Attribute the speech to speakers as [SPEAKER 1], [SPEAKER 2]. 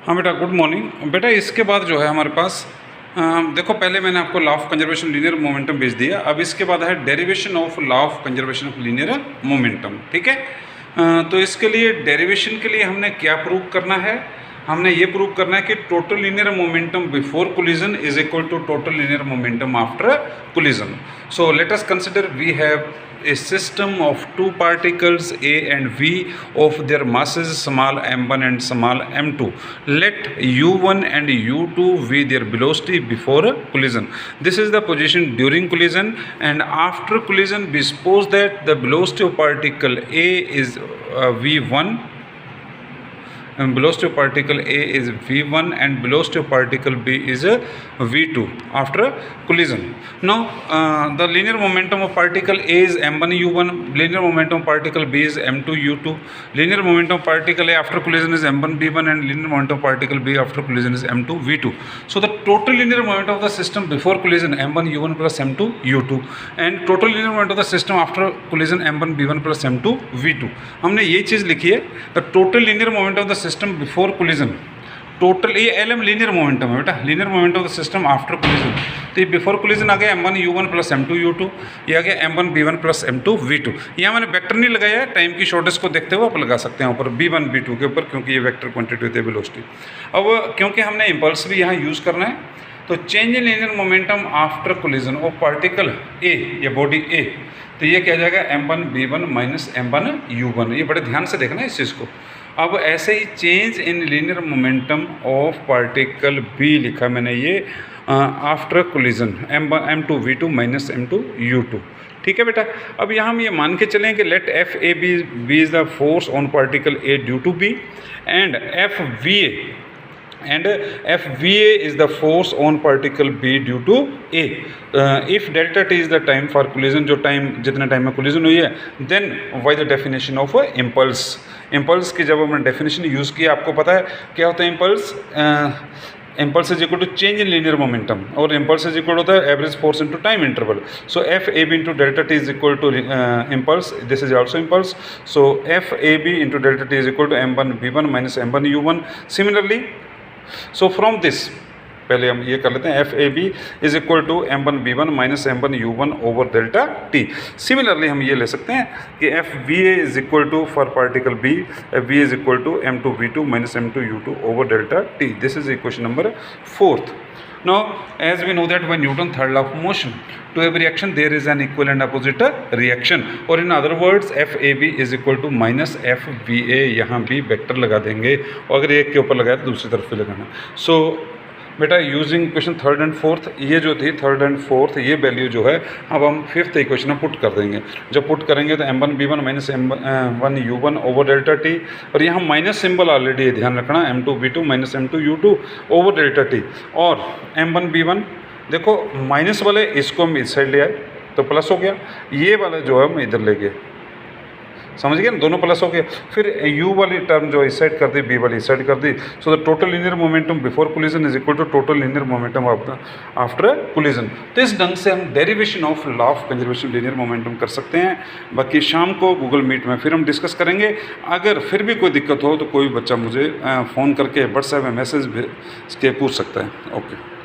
[SPEAKER 1] हाँ बेटा, good morning बेटा। इसके बाद जो है हमारे पास देखो, पहले मैंने आपको law of conservation linear momentum भेज दिया। अब इसके बाद है derivation of law of conservation of linear momentum. ठीक है, तो इसके लिए डेरिवेशन के लिए हमने क्या प्रूव करना है? हमने ये प्रूव करना है कि total linear momentum before collision is equal to total linear momentum after collision. So let us consider we have a system of two particles A and V of their masses small m1 and small m2. Let u1 and u2 be their velocity before collision. This is the position during collision, and after collision we suppose that the velocity of particle A is v1 and velocity of particle A is v1 and velocity of particle B is v2 after collision. Now the linear momentum of particle A is m1 u1, linear momentum of particle B is m2 u2, linear momentum of particle A after collision is m1 b1 and linear momentum of particle B after collision is m2 v2. So the total linear momentum of the system before collision m1 u1 plus m2 u2 and total linear momentum of the system after collision m1 b1 plus m2 v2. हमने ये चीज़ लिखी है, the total linear momentum of the system before collision, total ये LM linear momentum है बेटा, linear momentum of the system after collision. तो ये before collision आ गया m1 u1 plus m2 u2, ये आ गया m1 b1 plus m2 v2। यहाँ मैंने वेक्टर नहीं लगाया है, टाइम की शॉर्टेज को देखते हुए आप लगा सकते हैं ऊपर b1 b2 के ऊपर, क्योंकि ये वेक्टर क्वांटिटी होती है वेलोसिटी। अब क्योंकि हमने इम्पल्स भी यहाँ यूज़ करना है, तो change in linear momentum after collision of particle A, ये बॉडी ए, तो ये क्या जाएगा m1 b1 minus m1 u1। ये बड़े ध्यान से देखना है इस चीज़ को। अब ऐसे ही change in linear momentum of particle B लिखा मैंने ये after collision m2 v2 minus m2 u2। ठीक है बेटा, अब यहाँ हम ये मान के चलें कि let F A B is the force on particle A due to B and F B A is the force on particle B due to A. If delta t is the time for collision, जो time जितने time में collision हुई है, then by the definition of impulse. Impulse की जब हमने definition use किया, आपको पता है क्या होता है impulse? Impulse is equal to change in linear momentum, और इम्पल्स इज इक्वल होता है average force into time interval. So F A B into delta T is equal to impulse, this is also impulse. So F A B into delta T is equal to m1 b1 minus m1 u1। Similarly, so from this पहले हम ये कर लेते हैं, F A B is equal to m1 b1 minus m1 u1 over delta T. Similarly हम ये ले सकते हैं कि F B A is equal to for particle B, F B is equal to m2 v2 minus m2 u2 over delta T. This is equation number 4th। Now, as we know that by Newton third law of motion, to every reaction there is an equal and opposite reaction, or in other words FAB is equal to minus FVA। यहाँ भी vector लगा देंगे, और अगर एक के ऊपर लगाया तो दूसरी तरफ भी लगाना। सो बेटा, using equation 3rd and 4th, ये जो थी 3rd and 4th, ये वैल्यू जो है अब हम 5th इक्वेशन में पुट कर देंगे। जब पुट करेंगे तो m1 b1 minus m1 u1 over delta T, और यहाँ माइनस सिंबल ऑलरेडी है, ध्यान रखना, m2 b2 minus m2 u2 over delta T. और m1 b1 देखो, माइनस वाले इसको हम इस साइड ले आए तो प्लस हो गया, ये वाला जो है हम इधर ले गए, समझ गए ना, दोनों प्लस हो गया। फिर u वाली टर्म जो इस साइड कर दी, b वाली इस साइड कर दी। So the total linear momentum before collision is equal to total linear momentum after collision. तो इस ढंग से हम derivation of law of conservation linear momentum कर सकते हैं। बाकी शाम को गूगल मीट में फिर हम डिस्कस करेंगे। अगर फिर भी कोई दिक्कत हो तो कोई बच्चा मुझे फ़ोन करके व्हाट्सएप में मैसेज भेज के पूछ सकता है। ओके।